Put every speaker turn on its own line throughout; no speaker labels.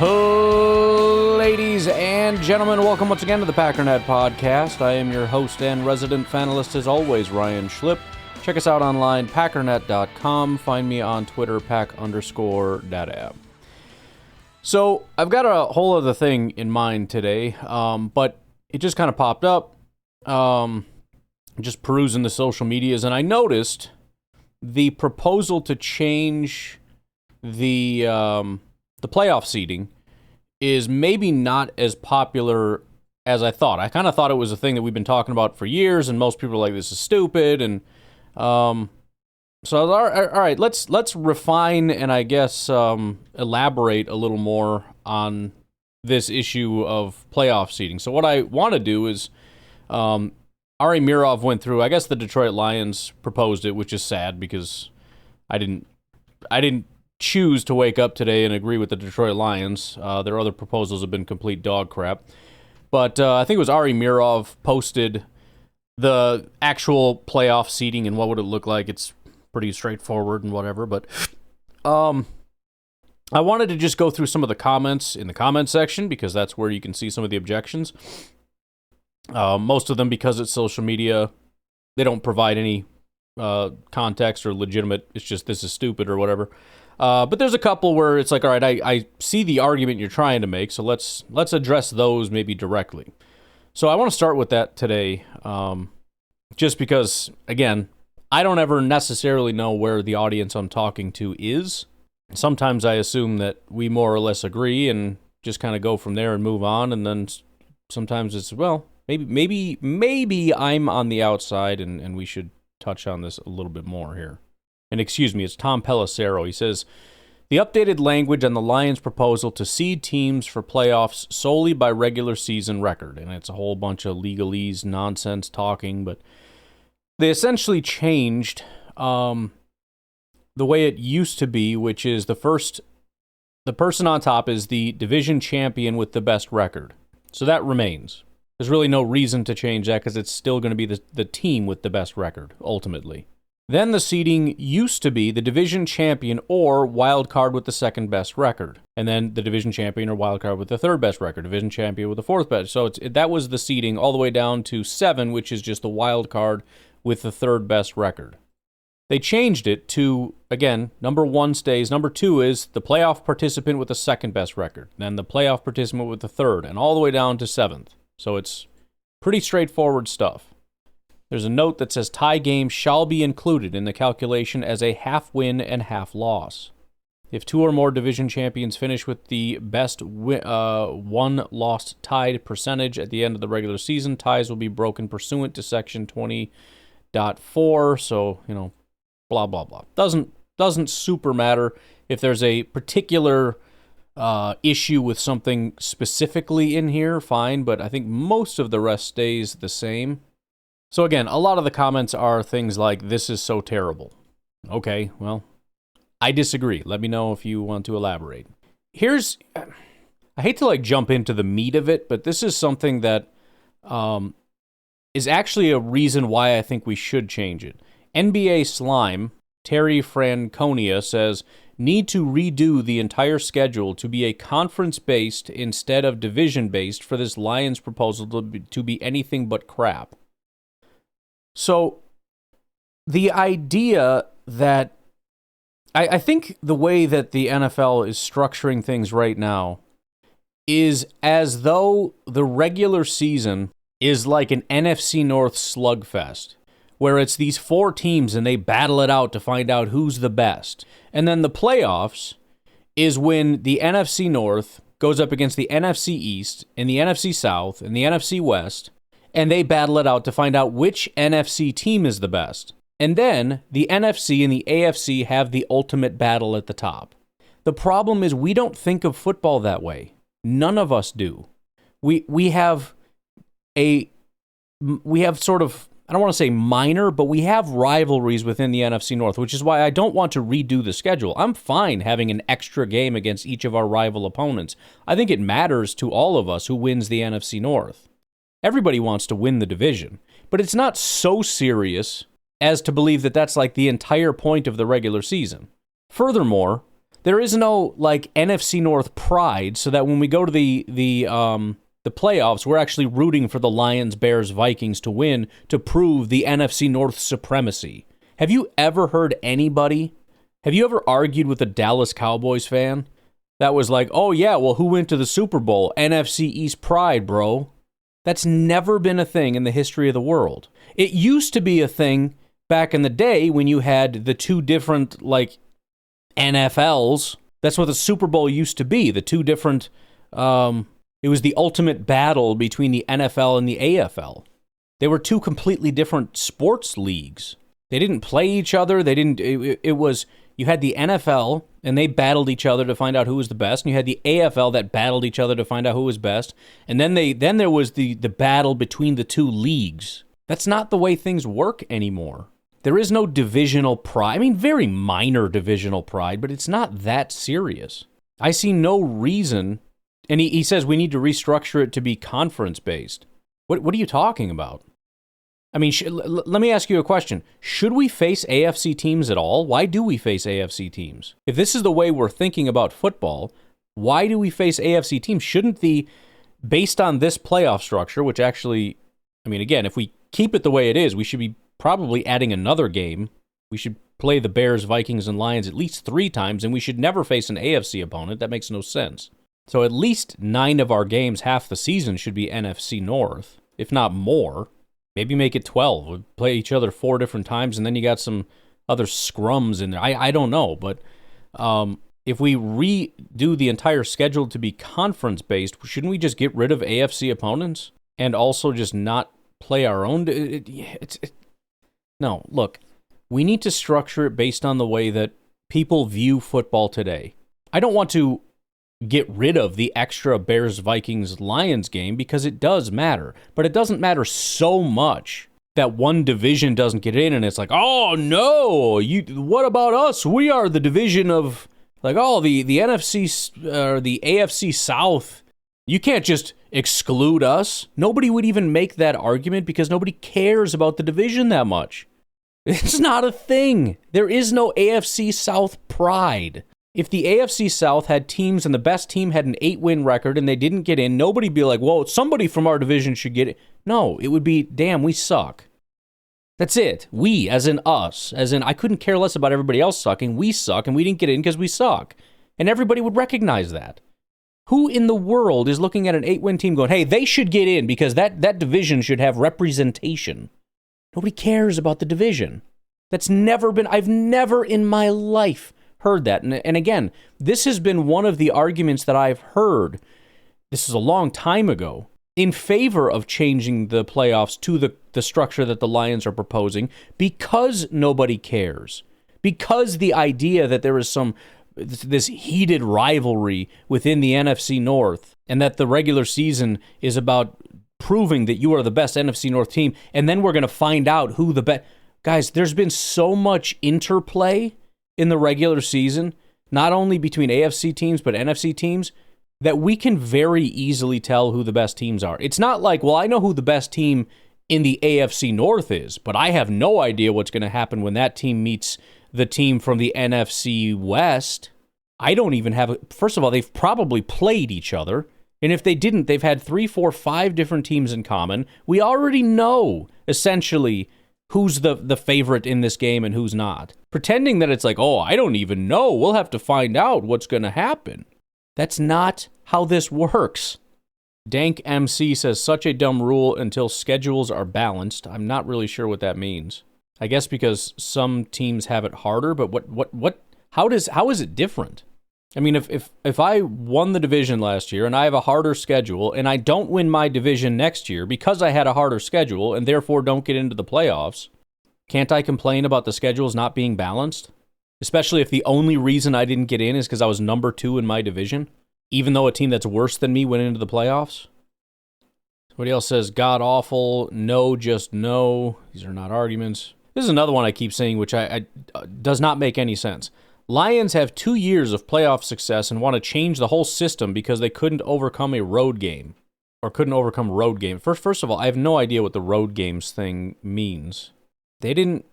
Ladies and gentlemen, welcome once again to the Packernet Podcast. I am your host and resident fanalist, as always, Ryan Schlip. Check us out online, packernet.com. Find me on Twitter, pack_data. So, I've got a whole other thing in mind today, but it just kind of popped up, just perusing the social medias, and I noticed the proposal to change the playoff seeding is maybe not as popular as I thought. I kind of thought it was a thing that we've been talking about for years, and most people are like, this is stupid, and so I was, all right, let's refine and I guess elaborate a little more on this issue of playoff seeding. So what I want to do is, Ari Meirov went through, I guess the Detroit Lions proposed it, which is sad because I didn't choose to wake up today and agree with the Detroit Lions. Their other proposals have been complete dog crap. But I think it was Ari Meirov posted the actual playoff seeding and what would it look like. It's pretty straightforward and whatever. But I wanted to just go through some of the comments in the comment section because that's where you can see some of the objections. Most of them, because it's social media, they don't provide any context or legitimate, it's just this is stupid or whatever. But there's a couple where it's like, all right, I see the argument you're trying to make, so let's address those maybe directly. So I want to start with that today, just because, again, I don't ever necessarily know where the audience I'm talking to is. Sometimes I assume that we more or less agree and just kind of go from there and move on, and then sometimes it's, well, maybe I'm on the outside and we should touch on this a little bit more here. And excuse me, it's Tom Pelissero. He says, the updated language on the Lions' proposal to seed teams for playoffs solely by regular season record. And it's a whole bunch of legalese nonsense talking, but they essentially changed the way it used to be, which is the person on top is the division champion with the best record. So that remains. There's really no reason to change that because it's still going to be the team with the best record, ultimately. Then the seeding used to be the division champion or wild card with the second best record. And then the division champion or wild card with the third best record, division champion with the fourth best. So that was the seeding all the way down to 7, which is just the wild card with the third best record. They changed it to, again, number 1 stays. Number 2 is the playoff participant with the second best record. Then the playoff participant with the third, and all the way down to 7th. So it's pretty straightforward stuff. There's a note that says tie games shall be included in the calculation as a half win and half loss. If 2 or more division champions finish with the best won lost tied percentage at the end of the regular season, ties will be broken pursuant to section 20.4. So, blah, blah, blah. Doesn't super matter. If there's a particular issue with something specifically in here, fine, but I think most of the rest stays the same. So again, a lot of the comments are things like, this is so terrible. Okay, well, I disagree. Let me know if you want to elaborate. I hate to jump into the meat of it, but this is something that is actually a reason why I think we should change it. NBA Slime, Terry Franconia says, need to redo the entire schedule to be a conference-based instead of division-based for this Lions proposal to be anything but crap. So, the idea that I think the way that the NFL is structuring things right now is as though the regular season is like an NFC North slugfest, where it's these 4 teams and they battle it out to find out who's the best. And then the playoffs is when the NFC North goes up against the NFC East and the NFC South and the NFC West, and they battle it out to find out which NFC team is the best. And then the NFC and the AFC have the ultimate battle at the top. The problem is we don't think of football that way. None of us do. We have sort of, I don't want to say minor, but we have rivalries within the NFC North, which is why I don't want to redo the schedule. I'm fine having an extra game against each of our rival opponents. I think it matters to all of us who wins the NFC North. Everybody wants to win the division, but it's not so serious as to believe that that's like the entire point of the regular season. Furthermore, there is no like NFC North pride, so that when we go to the playoffs, we're actually rooting for the Lions, Bears, Vikings to win to prove the NFC North supremacy. Have you ever heard anybody? Have you ever argued with a Dallas Cowboys fan that was like, "Oh yeah, well, who went to the Super Bowl? NFC East pride, bro." That's never been a thing in the history of the world. It used to be a thing back in the day when you had the two different, like, NFLs. That's what the Super Bowl used to be. The two different, it was the ultimate battle between the NFL and the AFL. They were two completely different sports leagues. They didn't play each other. It was, you had the NFL, and they battled each other to find out who was the best, and you had the AFL that battled each other to find out who was best, and then there was the battle between the two leagues. That's not the way things work anymore. There is no divisional pride. I mean, very minor divisional pride, but it's not that serious. I see no reason, and he says we need to restructure it to be conference-based. What are you talking about? I mean, let me ask you a question. Should we face AFC teams at all? Why do we face AFC teams? If this is the way we're thinking about football, why do we face AFC teams? Shouldn't based on this playoff structure, which actually, I mean, again, if we keep it the way it is, we should be probably adding another game. We should play the Bears, Vikings, and Lions at least 3 times, and we should never face an AFC opponent. That makes no sense. So at least 9 of our games, half the season, should be NFC North, if not more. Maybe make it 12. We play each other 4 different times, and then you got some other scrums in there. I don't know, but if we redo the entire schedule to be conference-based, shouldn't we just get rid of AFC opponents and also just not play our own? No, look, we need to structure it based on the way that people view football today. I don't want to get rid of the extra Bears, Vikings, Lions game because it does matter, but it doesn't matter so much that one division doesn't get in and it's like, oh no, what about us? We are the division of, like, oh, the NFC or the AFC South. You can't just exclude us. Nobody would even make that argument because nobody cares about the division that much. It's not a thing. There is no AFC South pride. If the AFC South had teams and the best team had an 8-win record and they didn't get in, nobody'd be like, whoa, somebody from our division should get it. No, it would be, damn, we suck. That's it. We, as in us, as in I couldn't care less about everybody else sucking. We suck and we didn't get in because we suck. And everybody would recognize that. Who in the world is looking at an 8-win team going, hey, they should get in because that division should have representation? Nobody cares about the division. That's never been, I've never in my life heard that. And again, this has been one of the arguments that I've heard, this is a long time ago, in favor of changing the playoffs to the structure that the Lions are proposing because nobody cares. Because the idea that there is this heated rivalry within the NFC North and that the regular season is about proving that you are the best NFC North team, and then we're going to find out who the best... Guys, there's been so much interplay in the regular season, not only between AFC teams, but NFC teams, that we can very easily tell who the best teams are. It's not like, well, I know who the best team in the AFC North is, but I have no idea what's going to happen when that team meets the team from the NFC West. I don't even have... First of all, they've probably played each other, and if they didn't, they've had 3, 4, 5 different teams in common. We already know, essentially, who's the favorite in this game and who's not. Pretending that it's like, oh, I don't even know, we'll have to find out what's going to happen. That's not how this works. Dank MC says, such a dumb rule until schedules are balanced. I'm not really sure what that means. I guess because some teams have it harder, but how is it different? I mean, if I won the division last year and I have a harder schedule and I don't win my division next year because I had a harder schedule and therefore don't get into the playoffs, can't I complain about the schedules not being balanced? Especially if the only reason I didn't get in is because I was number 2 in my division, even though a team that's worse than me went into the playoffs? Somebody else says, god awful, no, just no. These are not arguments. This is another one I keep saying, which I does not make any sense. Lions have 2 years of playoff success and want to change the whole system because they couldn't overcome a road game. Or couldn't overcome road game. First of all, I have no idea what the road games thing means. They didn't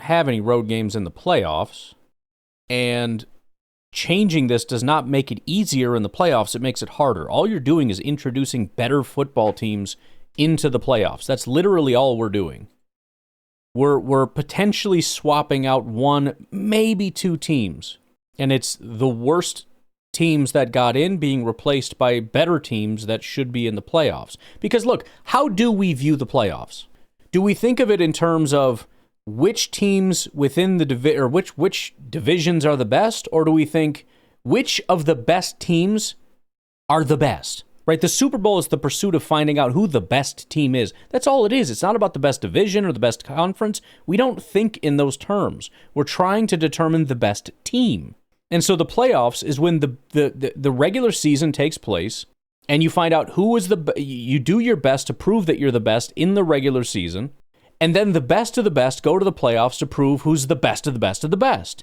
have any road games in the playoffs. And changing this does not make it easier in the playoffs. It makes it harder. All you're doing is introducing better football teams into the playoffs. That's literally all we're doing. We're potentially swapping out one, maybe two teams, and it's the worst teams that got in being replaced by better teams that should be in the playoffs. Because look, how do we view the playoffs? Do we think of it in terms of which teams within the or which divisions are the best, or do we think which of the best teams are the best? Right? The Super Bowl is the pursuit of finding out who the best team is. That's all it is. It's not about the best division or the best conference. We don't think in those terms. We're trying to determine the best team. And so the playoffs is when the regular season takes place, and you find out who is you do your best to prove that you're the best in the regular season, and then the best of the best go to the playoffs to prove who's the best of the best of the best.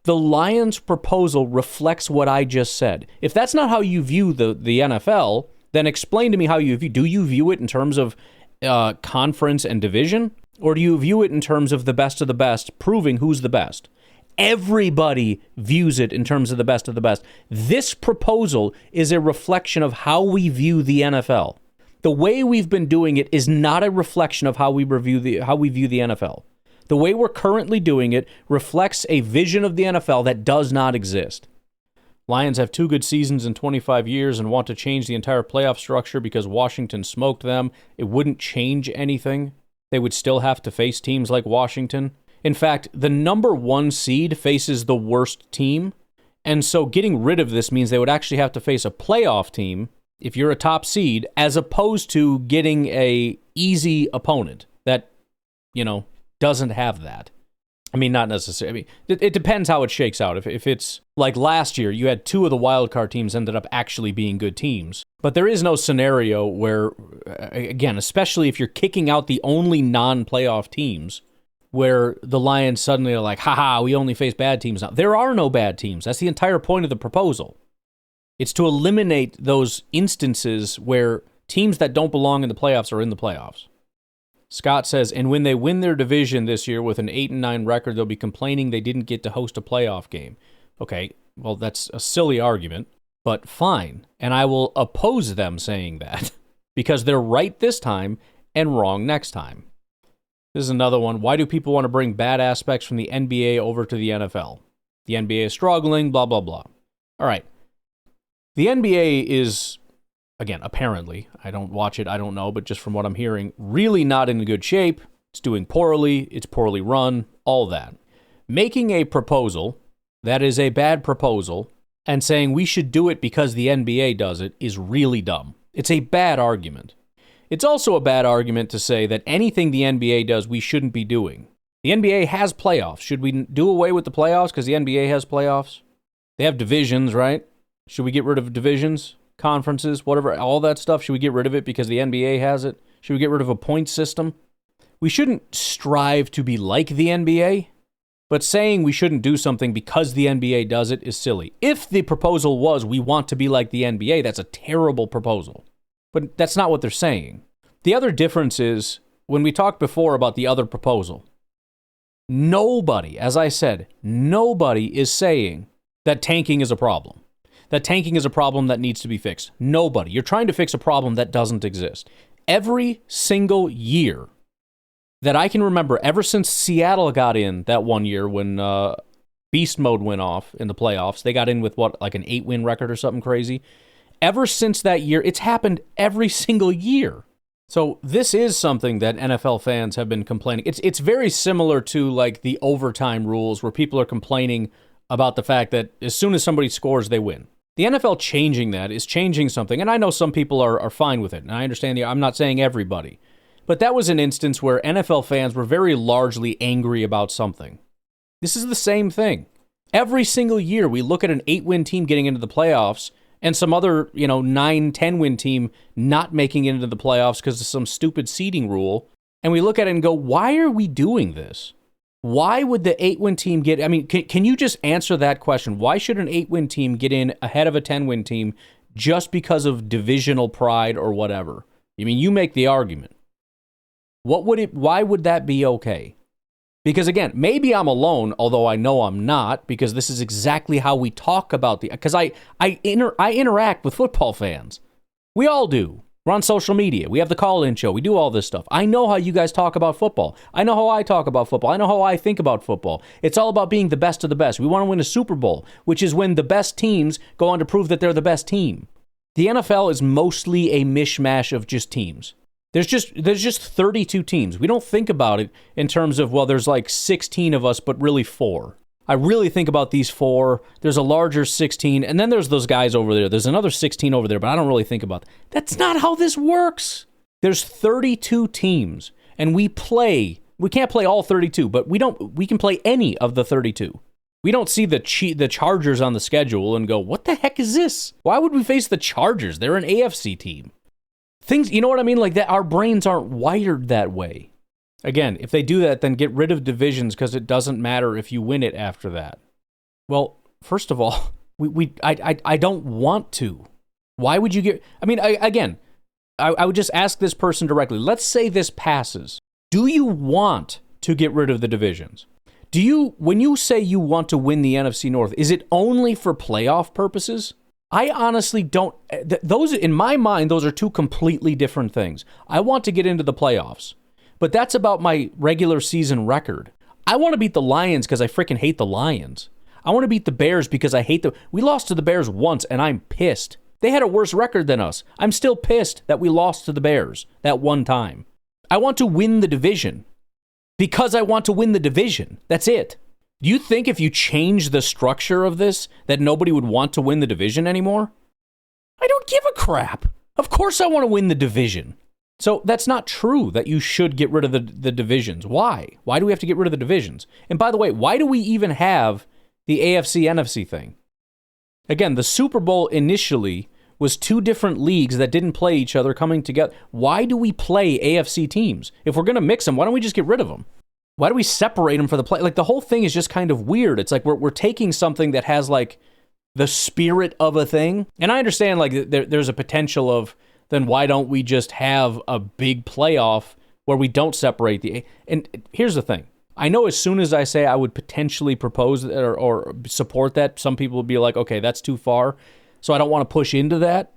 The Lions' proposal reflects what I just said. If that's not how you view the NFL, then explain to me how you view. Do you view it in terms of conference and division, or do you view it in terms of the best of the best, proving who's the best? Everybody views it in terms of the best of the best. This proposal is a reflection of how we view the NFL. The way we've been doing it is not a reflection of how we view the NFL. The way we're currently doing it reflects a vision of the NFL that does not exist. Lions have 2 good seasons in 25 years and want to change the entire playoff structure because Washington smoked them. It wouldn't change anything. They would still have to face teams like Washington. In fact, the number 1 seed faces the worst team, and so getting rid of this means they would actually have to face a playoff team if you're a top seed, as opposed to getting a easy opponent that, doesn't have that. I mean, not necessarily. It depends how it shakes out. If it's like last year, you had 2 of the wildcard teams ended up actually being good teams. But there is no scenario where, again, especially if you're kicking out the only non-playoff teams, where the Lions suddenly are like, haha, we only face bad teams now. There are no bad teams. That's the entire point of the proposal. It's to eliminate those instances where teams that don't belong in the playoffs are in the playoffs. Scott says, and when they win their division this year with an 8-9 record, they'll be complaining they didn't get to host a playoff game. Okay, well, that's a silly argument, but fine. And I will oppose them saying that because they're right this time and wrong next time. This is another one. Why do people want to bring bad aspects from the NBA over to the NFL? The NBA is struggling, blah, blah, blah. All right. The NBA is, again, apparently, I don't watch it, I don't know, but just from what I'm hearing, really not in good shape. It's doing poorly, it's poorly run, all that. Making a proposal that is a bad proposal and saying we should do it because the NBA does it is really dumb. It's a bad argument. It's also a bad argument to say that anything the NBA does we shouldn't be doing. The NBA has playoffs. Should we do away with the playoffs because the NBA has playoffs? They have divisions, right? Should we get rid of divisions, conferences, whatever, all that stuff? Should we get rid of it because the NBA has it? Should we get rid of a point system? We shouldn't strive to be like the NBA, but saying we shouldn't do something because the NBA does it is silly. If the proposal was we want to be like the NBA, that's a terrible proposal. But that's not what they're saying. The other difference is, when we talked before about the other proposal, nobody, as I said, nobody is saying that tanking is a problem. That tanking is a problem that needs to be fixed. Nobody. You're trying to fix a problem that doesn't exist. Every single year that I can remember, ever since Seattle got in that one year when Beast Mode went off in the playoffs, they got in with like an 8-win record or something crazy. Ever since that year, it's happened every single year. So this is something that NFL fans have been complaining. It's very similar to like the overtime rules where people are complaining about the fact that as soon as somebody scores, they win. The NFL changing that is changing something, and I know some people are fine with it, and I understand I'm not saying everybody, but that was an instance where NFL fans were very largely angry about something. This is the same thing. Every single year we look at an 8-win team getting into the playoffs and some other, 9, 10-win team not making it into the playoffs because of some stupid seeding rule, and we look at it and go, why are we doing this? Why would the 8-win team get... I mean, can you just answer that question? Why should an 8-win team get in ahead of a 10-win team just because of divisional pride or whatever? I mean, you make the argument. Why would that be okay? Because again, maybe I'm alone, although I know I'm not, because this is exactly how we talk about because I interact with football fans. We all do. We're on social media. We have the call-in show. We do all this stuff. I know how you guys talk about football. I know how I talk about football. I know how I think about football. It's all about being the best of the best. We want to win a Super Bowl, which is when the best teams go on to prove that they're the best team. The NFL is mostly a mishmash of just teams. There's just 32 teams. We don't think about it in terms of, well, there's like 16 of us, but really 4. I really think about these 4. There's a larger 16, and then there's those guys over there. There's another 16 over there, but I don't really think about that. That's not how this works. There's 32 teams, and we can't play all 32, but we can play any of the 32. We don't see the Chargers on the schedule and go, what the heck is this? Why would we face the Chargers? They're an AFC team. Things, you know what I mean? Like that, our brains aren't wired that way. Again, if they do that, then get rid of divisions because it doesn't matter if you win it after that. Well, first of all, I don't want to. Why would you get? I mean, I would just ask this person directly. Let's say this passes. Do you want to get rid of the divisions? When you say you want to win the NFC North, is it only for playoff purposes? I honestly don't. Those, in my mind, those are two completely different things. I want to get into the playoffs, but that's about my regular season record. I want to beat the Lions because I freaking hate the Lions. I want to beat the Bears because I hate we lost to the Bears once, and I'm pissed. They had a worse record than us. I'm still pissed that we lost to the Bears that one time. I want to win the division because I want to win the division. That's it. Do you think if you change the structure of this that nobody would want to win the division anymore? I don't give a crap. Of course I want to win the division. So that's not true that you should get rid of the divisions. Why? Why do we have to get rid of the divisions? And by the way, why do we even have the AFC-NFC thing? Again, the Super Bowl initially was 2 different leagues that didn't play each other coming together. Why do we play AFC teams? If we're going to mix them, why don't we just get rid of them? Why do we separate them for the play? Like, the whole thing is just kind of weird. It's like we're taking something that has, like, the spirit of a thing. And I understand, like, there's a potential of, then why don't we just have a big playoff where we don't separate the... And here's the thing. I know as soon as I say I would potentially propose or support that, some people will be like, okay, that's too far, so I don't want to push into that.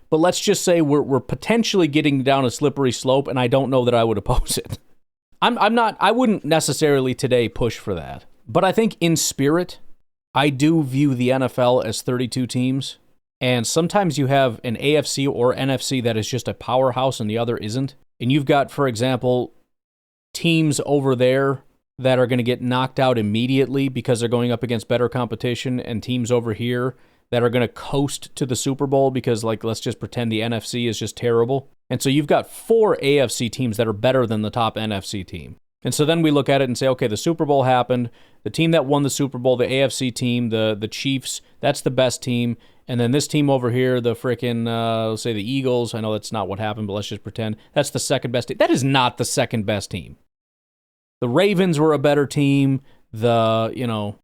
But let's just say we're potentially getting down a slippery slope, and I don't know that I would oppose it. I wouldn't necessarily today push for that. But I think in spirit, I do view the NFL as 32 teams. And sometimes you have an AFC or NFC that is just a powerhouse and the other isn't. And you've got, for example, teams over there that are going to get knocked out immediately because they're going up against better competition, and teams over here that are going to coast to the Super Bowl because, like, let's just pretend the NFC is just terrible. And so you've got 4 AFC teams that are better than the top NFC team. And so then we look at it and say, okay, the Super Bowl happened. The team that won the Super Bowl, the AFC team, the Chiefs, that's the best team. And then this team over here, the freaking, let's say the Eagles, I know that's not what happened, but let's just pretend, that's the second best team. That is not the second best team. The Ravens were a better team. The,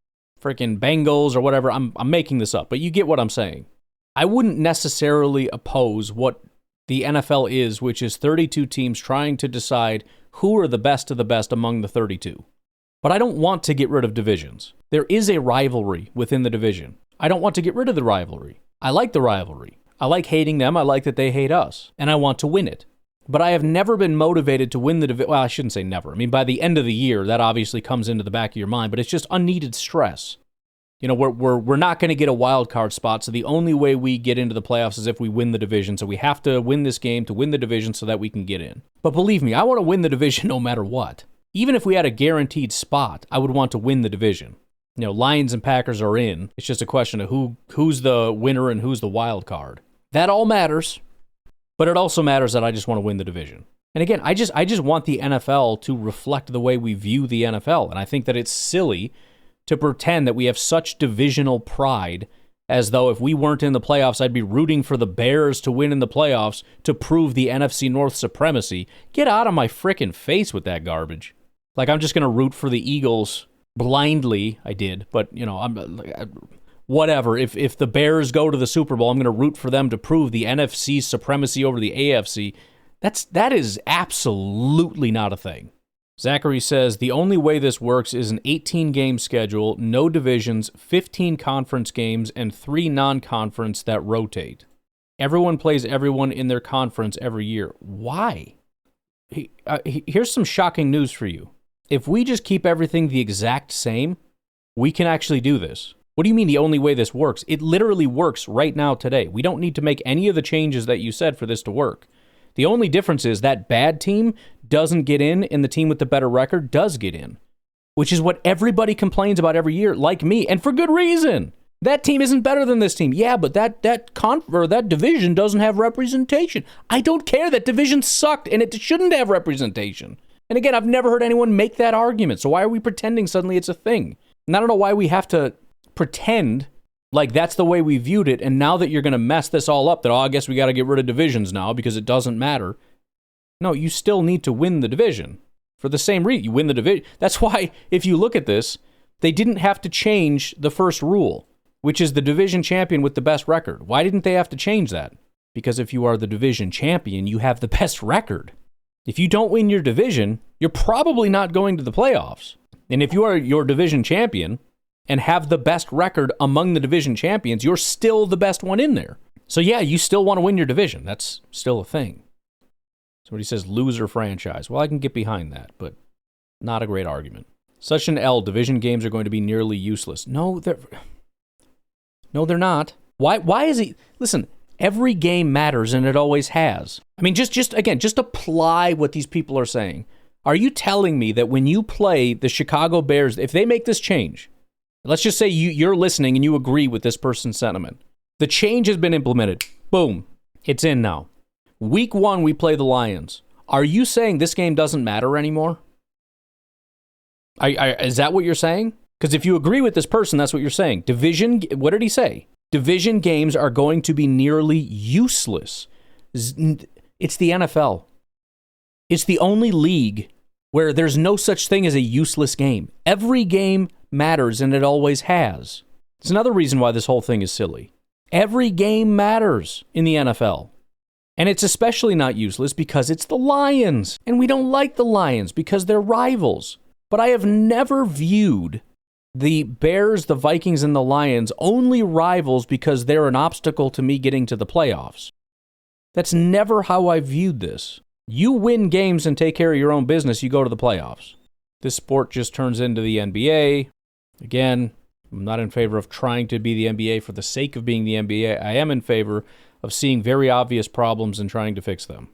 freaking Bengals or whatever. I'm making this up, but you get what I'm saying. I wouldn't necessarily oppose what the NFL is, which is 32 teams trying to decide who are the best of the best among the 32. But I don't want to get rid of divisions. There is a rivalry within the division. I don't want to get rid of the rivalry. I like the rivalry. I like hating them. I like that they hate us. And I want to win it. But I have never been motivated to win the division. Well, I shouldn't say never. I mean, by the end of the year, that obviously comes into the back of your mind, but it's just unneeded stress. We're not going to get a wild card spot, so the only way we get into the playoffs is if we win the division. So we have to win this game to win the division so that we can get in. But believe me, I want to win the division no matter what. Even if we had a guaranteed spot, I would want to win the division. Lions and Packers are in. It's just a question of who's the winner and who's the wild card. That all matters, but it also matters that I just want to win the division. And again, I just want the NFL to reflect the way we view the NFL, and I think that it's silly to pretend that we have such divisional pride as though if we weren't in the playoffs, I'd be rooting for the Bears to win in the playoffs to prove the NFC North supremacy. Get out of my frickin' face with that garbage. Like, I'm just going to root for the Eagles blindly. I did, but, whatever. If the Bears go to the Super Bowl, I'm going to root for them to prove the NFC's supremacy over the AFC. That is absolutely not a thing. Zachary says, the only way this works is an 18-game schedule, no divisions, 15 conference games, and 3 non-conference that rotate. Everyone plays everyone in their conference every year. Why? Here's some shocking news for you. If we just keep everything the exact same, we can actually do this. What do you mean the only way this works? It literally works right now today. We don't need to make any of the changes that you said for this to work. The only difference is that bad team doesn't get in and the team with the better record does get in, which is what everybody complains about every year, like me, and for good reason. That team isn't better than this team. Yeah, but that division doesn't have representation. I don't care. That division sucked, and it shouldn't have representation. And again, I've never heard anyone make that argument, so why are we pretending suddenly it's a thing? And I don't know why we have to pretend like that's the way we viewed it, and now that you're going to mess this all up, that, I guess we got to get rid of divisions now because it doesn't matter. No, you still need to win the division for the same reason. You win the division. That's why, if you look at this, they didn't have to change the first rule, which is the division champion with the best record. Why didn't they have to change that? Because if you are the division champion, you have the best record. If you don't win your division, you're probably not going to the playoffs. And if you are your division champion and have the best record among the division champions, you're still the best one in there. So yeah, you still want to win your division. That's still a thing. Somebody says loser franchise. Well, I can get behind that, but not a great argument. Such an L, division games are going to be nearly useless. No, they're not. Why is he... Listen, every game matters, and it always has. I mean, just apply what these people are saying. Are you telling me that when you play the Chicago Bears, if they make this change, let's just say you're listening and you agree with this person's sentiment. The change has been implemented. Boom. It's in now. Week 1, we play the Lions. Are you saying this game doesn't matter anymore? Is that what you're saying? Because if you agree with this person, that's what you're saying. What did he say? Division games are going to be nearly useless. It's the NFL. It's the only league where there's no such thing as a useless game. Every game matters, and it always has. It's another reason why this whole thing is silly. Every game matters in the NFL. And it's especially not useless because it's the Lions. And we don't like the Lions because they're rivals. But I have never viewed the Bears, the Vikings, and the Lions only rivals because they're an obstacle to me getting to the playoffs. That's never how I viewed this. You win games and take care of your own business, you go to the playoffs. This sport just turns into the NBA. Again, I'm not in favor of trying to be the NBA for the sake of being the NBA. I am in favor of seeing very obvious problems and trying to fix them.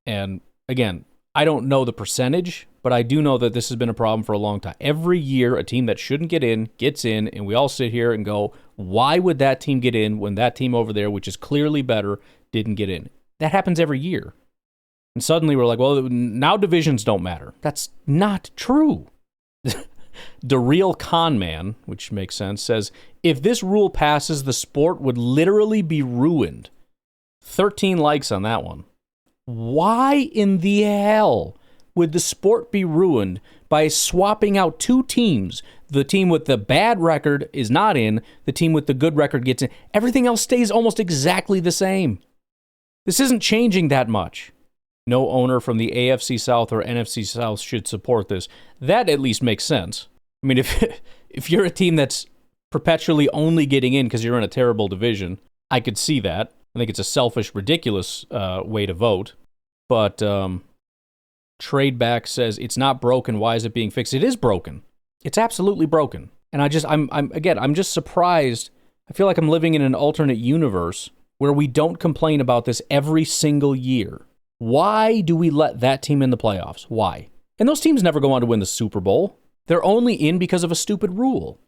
And again, I don't know the percentage, but I do know that this has been a problem for a long time. Every year, a team that shouldn't get in gets in, and we all sit here and go, why would that team get in when that team over there, which is clearly better, didn't get in? That happens every year. And suddenly we're like, well, now divisions don't matter. That's not true. The real con man, which makes sense, says, if this rule passes, the sport would literally be ruined. 13 likes on that one. Why in the hell would the sport be ruined by swapping out 2 teams? The team with the bad record is not in, the team with the good record gets in. Everything else stays almost exactly the same. This isn't changing that much. No owner from the AFC South or NFC South should support this. That at least makes sense. I mean, if you're a team that's perpetually only getting in because you're in a terrible division, I could see that. I think it's a selfish, ridiculous way to vote. But Tradeback says, it's not broken. Why is it being fixed? It is broken. It's absolutely broken. And I'm just surprised. I feel like I'm living in an alternate universe where we don't complain about this every single year. Why do we let that team in the playoffs? Why? And those teams never go on to win the Super Bowl. They're only in because of a stupid rule.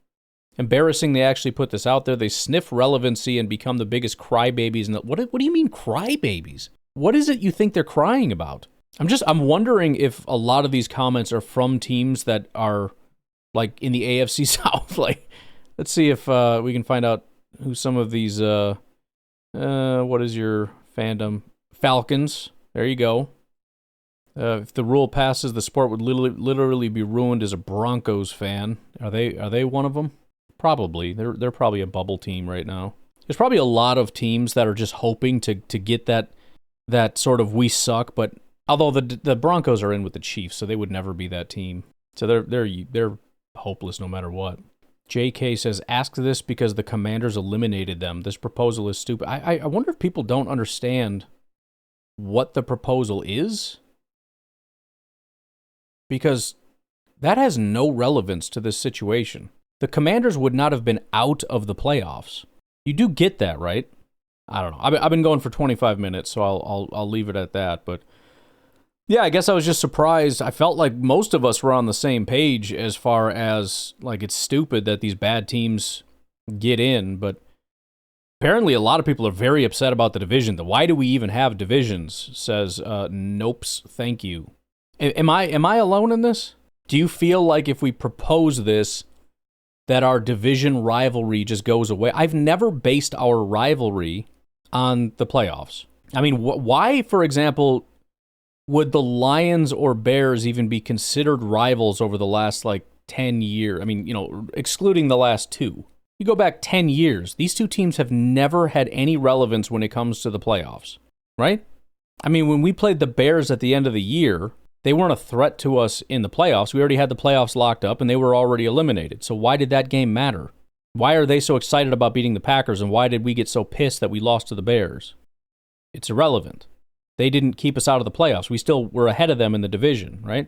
Embarrassing they actually put this out there. They sniff relevancy and become the biggest crybabies. What do you mean crybabies? What is it you think they're crying about? I'm wondering if a lot of these comments are from teams that are like in the AFC South. Like, let's see if we can find out who some of these, what is your fandom? Falcons. There you go. If the rule passes, the sport would literally be ruined as a Broncos fan. Are they one of them? Probably. They're probably a bubble team right now. There's probably a lot of teams that are just hoping to get that sort of we suck, but Although the Broncos are in with the Chiefs, so they would never be that team. So they're hopeless no matter what. JK says, ask this because the Commanders eliminated them. This proposal is stupid. I wonder if people don't understand what the proposal is, because that has no relevance to this situation. The Commanders would not have been out of the playoffs. You do get that, right? I don't know. I've been going for 25 minutes, so I'll leave it at that. But yeah, I guess I was just surprised. I felt like most of us were on the same page as far as, like, it's stupid that these bad teams get in, but apparently a lot of people are very upset about the division. Why do we even have divisions? Says, nopes, thank you. Am I alone in this? Do you feel like if we propose this, that our division rivalry just goes away? I've never based our rivalry on the playoffs. I mean, why, for example, would the Lions or Bears even be considered rivals over the last, 10 years? I mean, excluding the last two. You go back 10 years, these two teams have never had any relevance when it comes to the playoffs, right? I mean, when we played the Bears at the end of the year, they weren't a threat to us in the playoffs. We already had the playoffs locked up, and they were already eliminated. So why did that game matter? Why are they so excited about beating the Packers, and why did we get so pissed that we lost to the Bears? It's irrelevant. They didn't keep us out of the playoffs. We still were ahead of them in the division, right?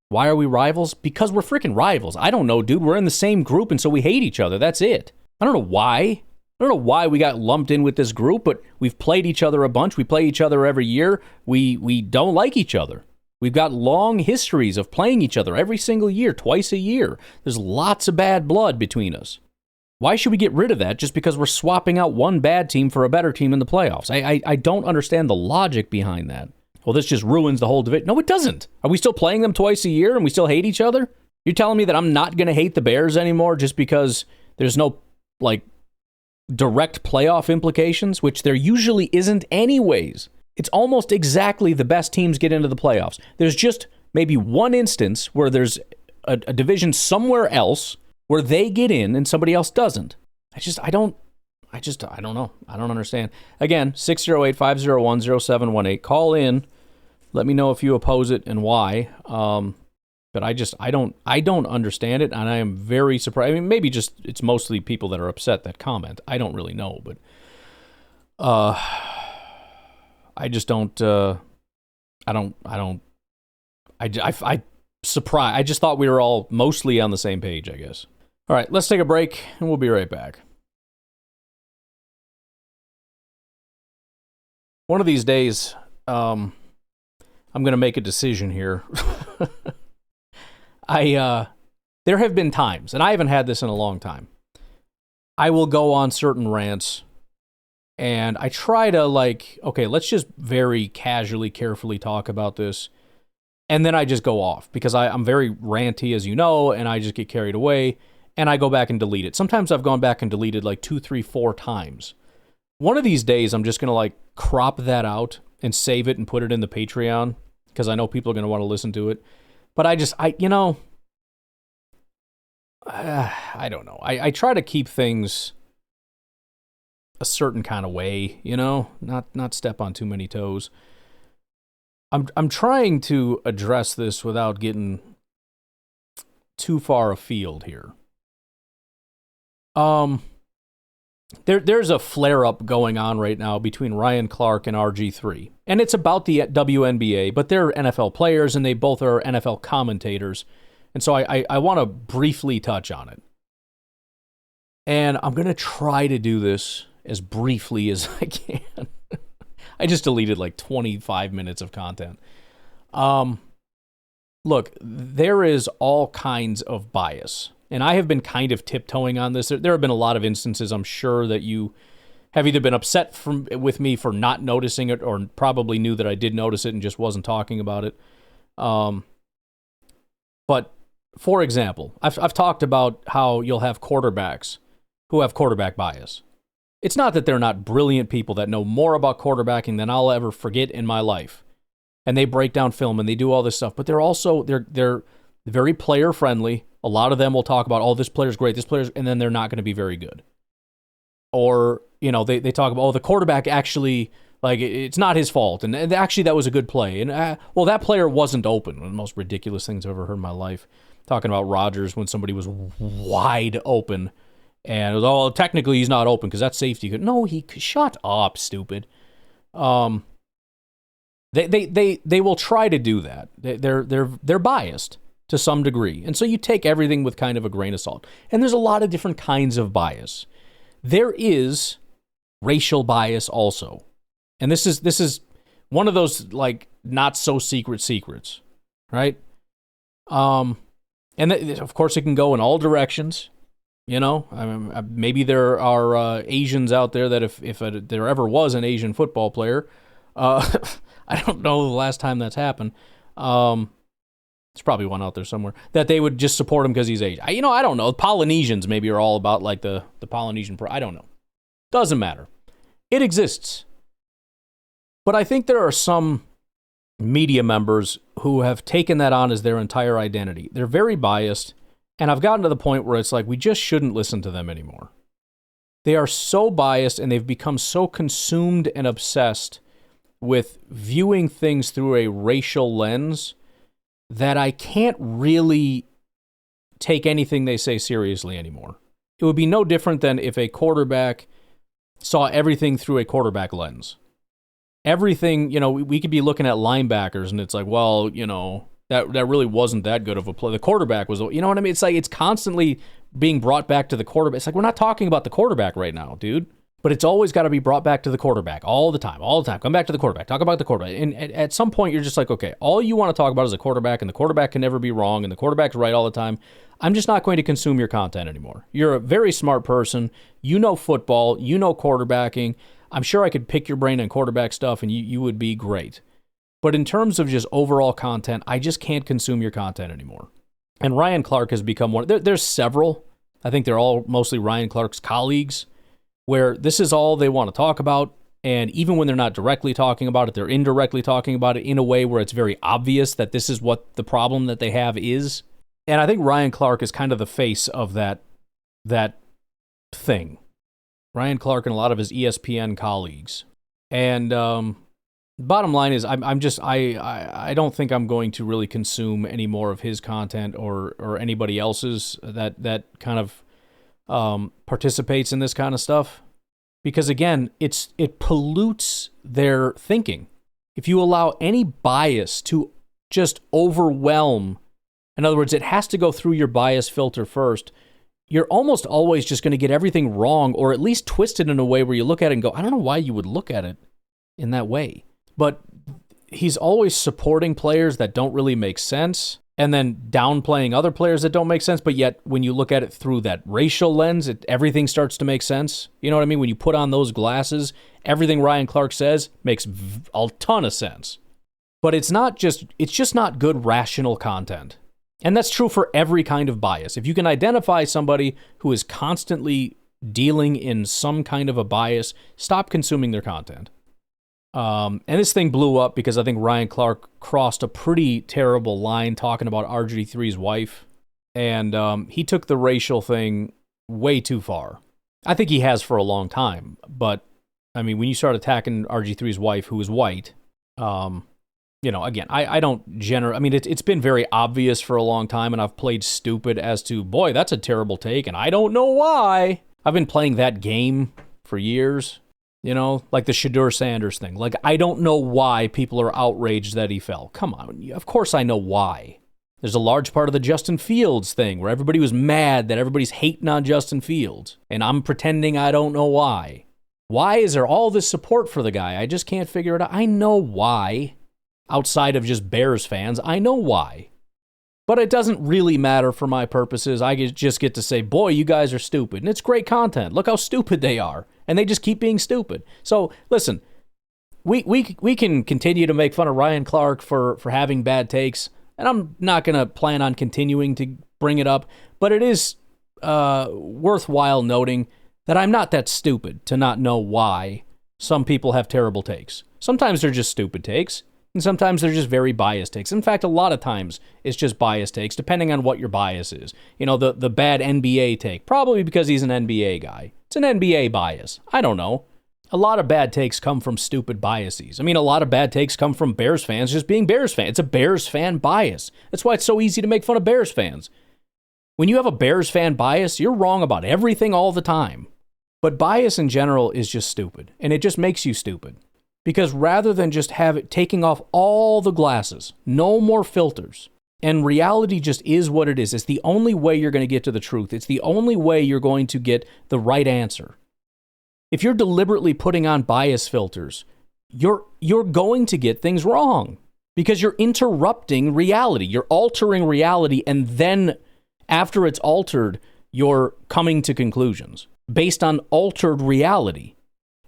Why are we rivals? Because we're freaking rivals. I don't know, dude. We're in the same group, and so we hate each other. That's it. I don't know why. I don't know why we got lumped in with this group, but we've played each other a bunch. We play each other every year. We don't like each other. We've got long histories of playing each other every single year, twice a year. There's lots of bad blood between us. Why should we get rid of that just because we're swapping out one bad team for a better team in the playoffs? I don't understand the logic behind that. Well, this just ruins the whole division. No, it doesn't. Are we still playing them twice a year and we still hate each other? You're telling me that I'm not going to hate the Bears anymore just because there's no, direct playoff implications, which there usually isn't anyways. It's almost exactly the best teams get into the playoffs. There's just maybe one instance where there's a division somewhere else where they get in and somebody else doesn't. I don't know. I don't understand. Again, 608-501-0718. Call in. Let me know if you oppose it and why. But I don't understand it, and I am very surprised. I mean, maybe just it's mostly people that are upset that comment. I don't really know, but I just don't. I surprised. I just thought we were all mostly on the same page, I guess. All right, let's take a break, and we'll be right back. One of these days, I'm going to make a decision here. There have been times, and I haven't had this in a long time, I will go on certain rants, and I try to, okay, let's just very casually, carefully talk about this, and then I just go off, because I'm very ranty, as you know, and I just get carried away, and I go back and delete it. Sometimes I've gone back and deleted 2, 3, 4 times. One of these days, I'm just going to, crop that out and save it and put it in the Patreon, because I know people are going to want to listen to it. But I don't know. I try to keep things a certain kind of way, not step on too many toes. I'm trying to address this without getting too far afield here. There's a flare-up going on right now between Ryan Clark and RG3. And it's about the WNBA, but they're NFL players, and they both are NFL commentators. And so I want to briefly touch on it. And I'm going to try to do this as briefly as I can. I just deleted 25 minutes of content. Look, there is all kinds of bias. And I have been kind of tiptoeing on this. There have been a lot of instances, I'm sure, that you have either been upset with me for not noticing it, or probably knew that I did notice it and just wasn't talking about it. But, for example, I've talked about how you'll have quarterbacks who have quarterback bias. It's not that they're not brilliant people that know more about quarterbacking than I'll ever forget in my life. And they break down film and they do all this stuff, but they're very player friendly. A lot of them will talk about, this player's great, and then they're not going to be very good. Or, they talk about, the quarterback actually Like, it's not his fault. And actually, that was a good play. And, well, that player wasn't open. One of the most ridiculous things I've ever heard in my life. Talking about Rodgers when somebody was wide open. And it was, oh, technically he's not open because that's safety. No, shut up, stupid. They will try to do that. They're biased to some degree. And so you take everything with kind of a grain of salt. And there's a lot of different kinds of bias. There is racial bias also. And this is one of those, like, not so secret secrets, right? And of course it can go in all directions. You know, I mean, maybe there are Asians out there that if there ever was an Asian football player, I don't know the last time that's happened. There's probably one out there somewhere that they would just support him because he's Asian. I don't know. Polynesians maybe are all about like the Polynesian. I don't know. Doesn't matter. It exists. But I think there are some media members who have taken that on as their entire identity. They're very biased, and I've gotten to the point where it's like we just shouldn't listen to them anymore. They are so biased, and they've become so consumed and obsessed with viewing things through a racial lens that I can't really take anything they say seriously anymore. It would be no different than if a quarterback saw everything through a quarterback lens. Everything, we could be looking at linebackers and it's like, well, that really wasn't that good of a play. The quarterback was, you know what I mean? It's like it's constantly being brought back to the quarterback. It's like we're not talking about the quarterback right now, dude. But it's always got to be brought back to the quarterback all the time. Come back to the quarterback. Talk about the quarterback. And at some point, you're just like, okay, all you want to talk about is the quarterback, and the quarterback can never be wrong, and the quarterback's right all the time. I'm just not going to consume your content anymore. You're a very smart person. You know football. You know quarterbacking. I'm sure I could pick your brain on quarterback stuff, and you would be great. But in terms of just overall content, I just can't consume your content anymore. And Ryan Clark has become one. There's several. I think they're all mostly Ryan Clark's colleagues, where this is all they want to talk about, and even when they're not directly talking about it, they're indirectly talking about it in a way where it's very obvious that this is what the problem that they have is. And I think Ryan Clark is kind of the face of that thing. Ryan Clark and a lot of his ESPN colleagues. And bottom line is, I don't think I'm going to really consume any more of his content or anybody else's that kind of participates in this kind of stuff, because again, it pollutes their thinking. If you allow any bias to just overwhelm, in other words, it has to go through your bias filter first, you're almost always just going to get everything wrong, or at least twisted in a way where you look at it and go, I don't know why you would look at it in that way. But he's always supporting players that don't really make sense, and then downplaying other players that don't make sense, but yet when you look at it through that racial lens, everything starts to make sense. You know what I mean? When you put on those glasses, everything Ryan Clark says makes a ton of sense. But it's just not good rational content. And that's true for every kind of bias. If you can identify somebody who is constantly dealing in some kind of a bias, stop consuming their content. And this thing blew up because I think Ryan Clark crossed a pretty terrible line talking about RG3's wife. And he took the racial thing way too far. I think he has for a long time. But, I mean, when you start attacking RG3's wife, who is white, again, I don't generally... I mean, it's been very obvious for a long time, and I've played stupid as to, boy, that's a terrible take, and I don't know why. I've been playing that game for years. Like the Shedeur Sanders thing. Like, I don't know why people are outraged that he fell. Come on, of course I know why. There's a large part of the Justin Fields thing where everybody was mad that everybody's hating on Justin Fields, and I'm pretending I don't know why. Why is there all this support for the guy? I just can't figure it out. I know why. Outside of just Bears fans, I know why. But it doesn't really matter for my purposes. I just get to say, boy, you guys are stupid. And it's great content. Look how stupid they are. And they just keep being stupid. So, listen, we can continue to make fun of Ryan Clark for having bad takes. And I'm not going to plan on continuing to bring it up. But it is worthwhile noting that I'm not that stupid to not know why some people have terrible takes. Sometimes they're just stupid takes. And sometimes they're just very biased takes. In fact, a lot of times it's just biased takes, depending on what your bias is. The bad NBA take, probably because he's an NBA guy. It's an NBA bias. I don't know. A lot of bad takes come from stupid biases. I mean, a lot of bad takes come from Bears fans just being Bears fans. It's a Bears fan bias. That's why it's so easy to make fun of Bears fans. When you have a Bears fan bias, you're wrong about everything all the time. But bias in general is just stupid, and it just makes you stupid. Because rather than just have it taking off all the glasses, no more filters, and reality just is what it is. It's the only way you're going to get to the truth. It's the only way you're going to get the right answer. If you're deliberately putting on bias filters, you're going to get things wrong because you're interrupting reality. You're altering reality, and then after it's altered, you're coming to conclusions based on altered reality.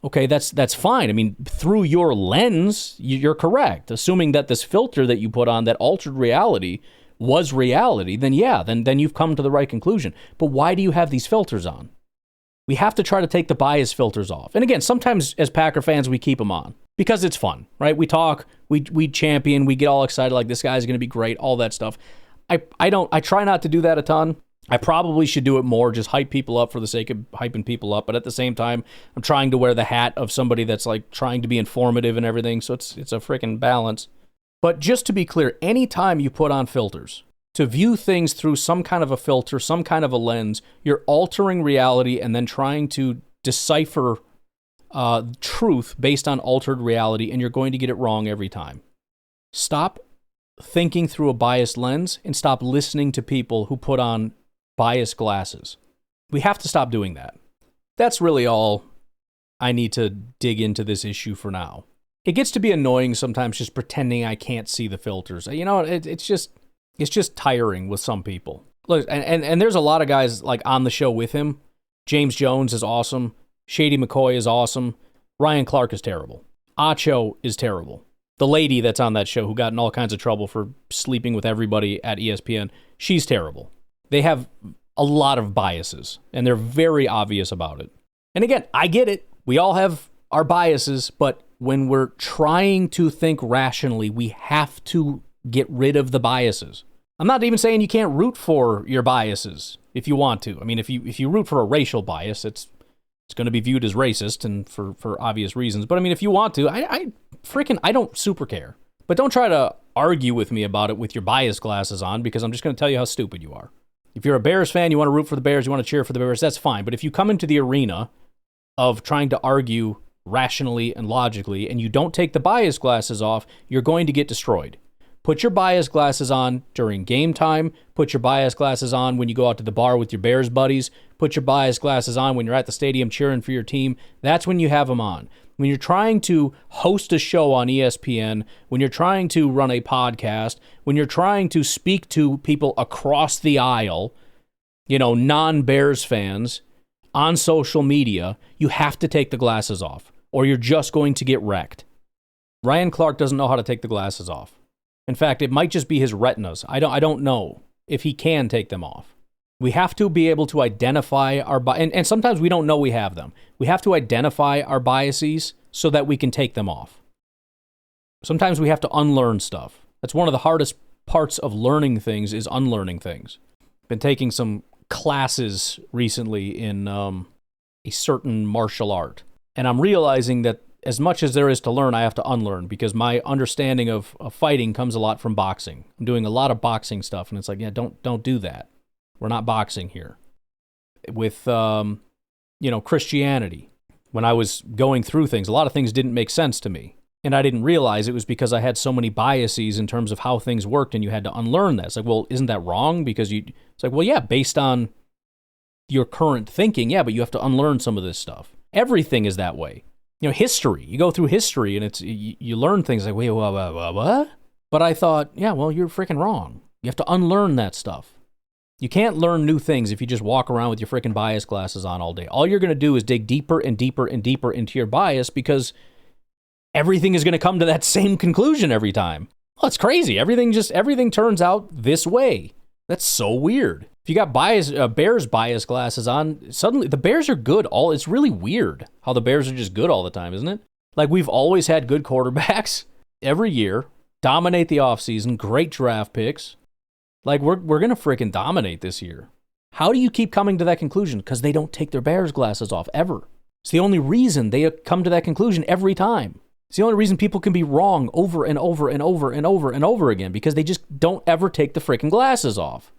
Okay, that's fine. I mean, through your lens, you're correct. Assuming that this filter that you put on that altered reality was reality, then yeah, then you've come to the right conclusion. But why do you have these filters on? We have to try to take the bias filters off. And again, sometimes as Packer fans, we keep them on because it's fun, right? We talk, we champion, we get all excited like this guy's going to be great, all that stuff. I try not to do that a ton. I probably should do it more, just hype people up for the sake of hyping people up. But at the same time, I'm trying to wear the hat of somebody that's like trying to be informative and everything. So it's a freaking balance. But just to be clear, anytime you put on filters, to view things through some kind of a filter, some kind of a lens, you're altering reality and then trying to decipher truth based on altered reality, and you're going to get it wrong every time. Stop thinking through a biased lens and stop listening to people who put on biased glasses. We have to stop doing that. That's really all I need to dig into this issue for now. It gets to be annoying sometimes just pretending I can't see the filters. You know, it's just tiring with some people. Look, and there's a lot of guys like on the show with him. James Jones is awesome. Shady McCoy is awesome. Ryan Clark is terrible. Acho is terrible. The lady that's on that show who got in all kinds of trouble for sleeping with everybody at ESPN, she's terrible. They have a lot of biases, and they're very obvious about it. And again, I get it. We all have our biases, but when we're trying to think rationally, we have to get rid of the biases. I'm not even saying you can't root for your biases if you want to. I mean, if you root for a racial bias, it's going to be viewed as racist and for obvious reasons. But I mean, if you want to, I don't super care. But don't try to argue with me about it with your bias glasses on, because I'm just going to tell you how stupid you are. If you're a Bears fan, you want to root for the Bears, you want to cheer for the Bears, that's fine. But if you come into the arena of trying to argue rationally and logically, and you don't take the bias glasses off, you're going to get destroyed. Put your bias glasses on during game time. Put your bias glasses on when you go out to the bar with your Bears buddies. Put your bias glasses on when you're at the stadium cheering for your team. That's when you have them on. When you're trying to host a show on ESPN, when you're trying to run a podcast, when you're trying to speak to people across the aisle, non-Bears fans, on social media, you have to take the glasses off, or you're just going to get wrecked. Ryan Clark doesn't know how to take the glasses off. In fact, it might just be his retinas. I don't know if he can take them off. We have to be able to identify our and sometimes we don't know we have them. We have to identify our biases so that we can take them off. Sometimes we have to unlearn stuff. That's one of the hardest parts of learning things, is unlearning things. Been taking some classes recently in a certain martial art, and I'm realizing that as much as there is to learn, I have to unlearn, because my understanding of fighting comes a lot from boxing. I'm doing a lot of boxing stuff, and it's like, yeah, don't do that. We're not boxing here. With Christianity, when I was going through things, a lot of things didn't make sense to me, and I didn't realize it was because I had so many biases in terms of how things worked, and you had to unlearn that. It's like, well, isn't that wrong? Because it's like, well, yeah, based on your current thinking, yeah, but you have to unlearn some of this stuff. Everything is that way. History. You go through history and you learn things like, wait, what? But I thought, yeah, well, you're freaking wrong. You have to unlearn that stuff. You can't learn new things if you just walk around with your freaking bias glasses on all day. All you're going to do is dig deeper and deeper and deeper into your bias, because everything is going to come to that same conclusion every time. Well, it's crazy. Everything turns out this way. That's so weird. If you got Bears bias glasses on, suddenly the Bears are good. It's really weird how the Bears are just good all the time, isn't it? Like, we've always had good quarterbacks every year, dominate the offseason, great draft picks. Like, we're going to freaking dominate this year. How do you keep coming to that conclusion? Because they don't take their Bears glasses off, ever. It's the only reason they come to that conclusion every time. It's the only reason people can be wrong over and over and over and over and over again, because they just don't ever take the freaking glasses off.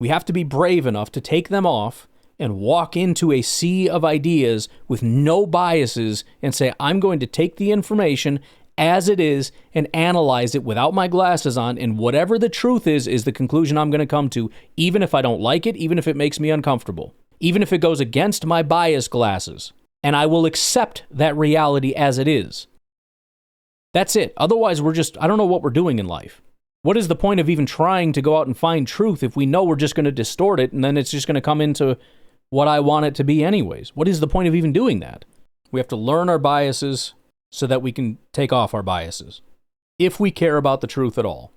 We have to be brave enough to take them off and walk into a sea of ideas with no biases and say, I'm going to take the information as it is and analyze it without my glasses on, and whatever the truth is the conclusion I'm going to come to, even if I don't like it, even if it makes me uncomfortable, even if it goes against my bias glasses, and I will accept that reality as it is. That's it. Otherwise, I don't know what we're doing in life. What is the point of even trying to go out and find truth if we know we're just going to distort it and then it's just going to come into what I want it to be anyways? What is the point of even doing that? We have to learn our biases so that we can take off our biases, if we care about the truth at all.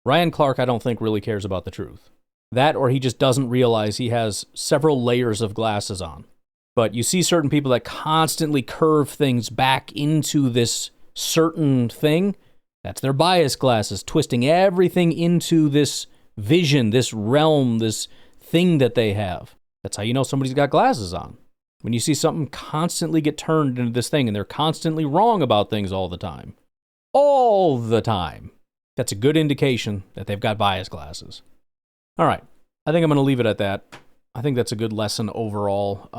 Ryan Clark, I don't think, really cares about the truth. That, or he just doesn't realize he has several layers of glasses on. But you see certain people that constantly curve things back into this certain thing. That's their bias glasses, twisting everything into this vision, this realm, this thing that they have. That's how you know somebody's got glasses on. When you see something constantly get turned into this thing and they're constantly wrong about things all the time. All the time. That's a good indication that they've got bias glasses. All right. I think I'm going to leave it at that. I think that's a good lesson overall.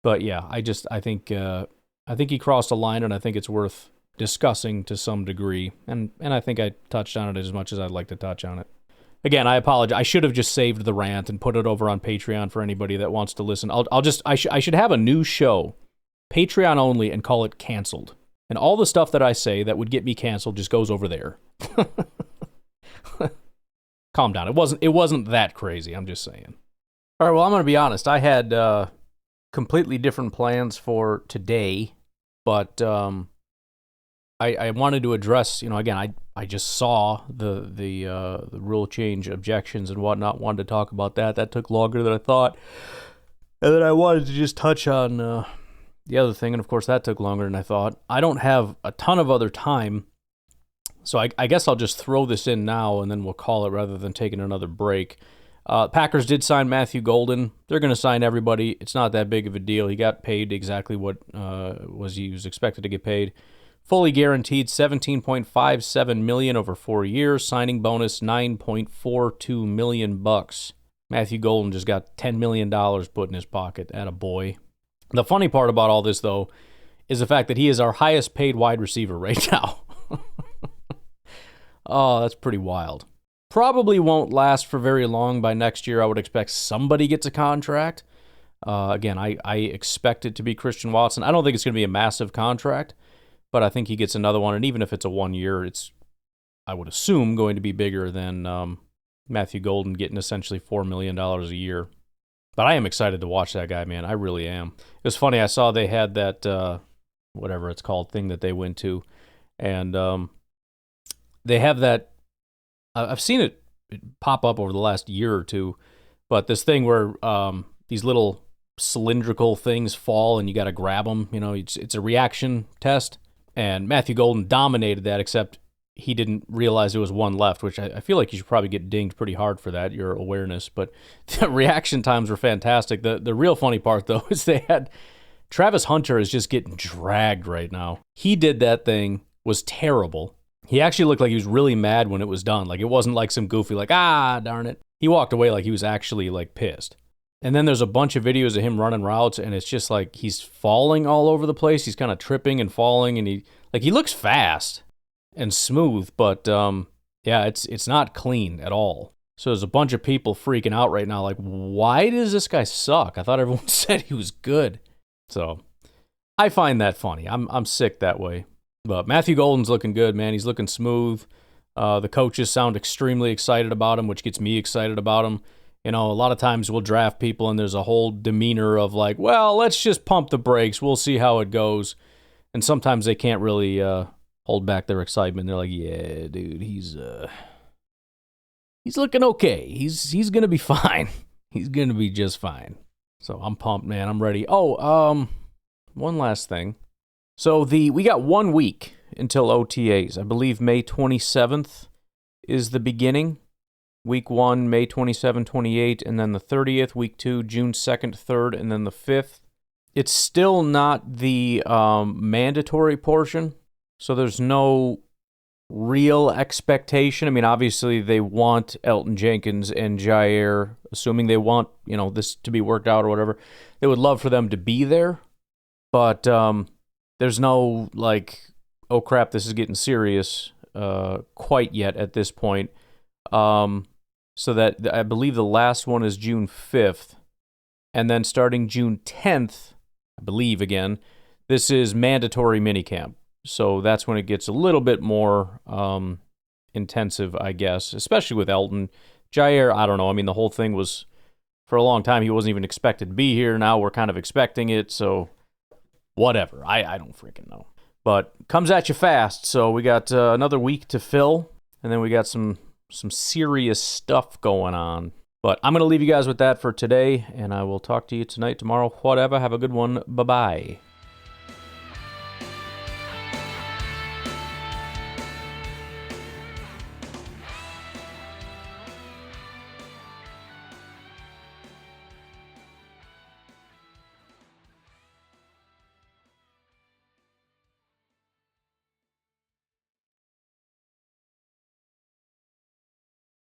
But yeah, I think he crossed a line, and I think it's worth discussing to some degree. And I think I touched on it as much as I'd like to touch on it. Again, I apologize. I should have just saved the rant and put it over on Patreon for anybody that wants to listen. I should have a new show, Patreon only, and call it Canceled. And all the stuff that I say that would get me canceled just goes over there. Calm down. It wasn't that crazy. I'm just saying. All right. Well, I'm going to be honest. I had completely different plans for today, but I wanted to address, again, I just saw the rule change objections and whatnot, wanted to talk about that. That took longer than I thought. And then I wanted to just touch on the other thing, and of course that took longer than I thought. I don't have a ton of other time, so I guess I'll just throw this in now, and then we'll call it rather than taking another break. Packers did sign Matthew Golden. They're going to sign everybody. It's not that big of a deal. He got paid exactly what he was expected to get paid. Fully guaranteed $17.57 million over 4 years. Signing bonus $9.42 million. Matthew Golden just got $10 million put in his pocket. Atta boy. The funny part about all this, though, is the fact that he is our highest paid wide receiver right now. Oh, that's pretty wild. Probably won't last for very long. By next year, I would expect somebody gets a contract. Again, I expect it to be Christian Watson. I don't think it's going to be a massive contract, but I think he gets another one. And even if it's a 1 year, it's, I would assume, going to be bigger than Matthew Golden getting essentially $4 million a year. But I am excited to watch that guy, man. I really am. It was funny. I saw they had that, whatever it's called, thing that they went to. And they have that. I've seen it pop up over the last year or two. But this thing where these little cylindrical things fall and you got to grab them. It's a reaction test. And Matthew Golden dominated that, except he didn't realize there was one left, which I feel like you should probably get dinged pretty hard for that, your awareness. But the reaction times were fantastic. The real funny part, though, is they had Travis Hunter is just getting dragged right now. He did that thing, was terrible. He actually looked like he was really mad when it was done. Like, it wasn't like some goofy, like, darn it. He walked away like he was actually, like, pissed. And then there's a bunch of videos of him running routes, and it's just like he's falling all over the place. He's kind of tripping and falling, and he looks fast and smooth, but yeah, it's not clean at all. So there's a bunch of people freaking out right now, like, why does this guy suck? I thought everyone said he was good. So I find that funny. I'm sick that way. But Matthew Golden's looking good, man. He's looking smooth. The coaches sound extremely excited about him, which gets me excited about him. A lot of times we'll draft people and there's a whole demeanor of like, well, let's just pump the brakes. We'll see how it goes. And sometimes they can't really hold back their excitement. They're like, yeah, dude, he's looking okay. He's going to be fine. He's going to be just fine. So I'm pumped, man. I'm ready. Oh, one last thing. So we got 1 week until OTAs. I believe May 27th is the beginning. Week 1, May 27, 28, and then the 30th. Week 2, June 2nd, 3rd, and then the 5th. It's still not the mandatory portion, so there's no real expectation. I mean, obviously they want Elgton Jenkins and Jair, assuming they want, this to be worked out or whatever. They would love for them to be there, but there's no oh crap, this is getting serious quite yet at this point. So that I believe the last one is June 5th, and then starting June 10th, I believe again, this is mandatory minicamp. So that's when it gets a little bit more intensive, I guess, especially with Elgton. Jair, I don't know. I mean, the whole thing was, for a long time, he wasn't even expected to be here. Now we're kind of expecting it, so whatever. I don't freaking know. But comes at you fast, so we got another week to fill, and then we got some serious stuff going on. But I'm going to leave you guys with that for today, and I will talk to you tonight, tomorrow, whatever. Have a good one. Bye-bye.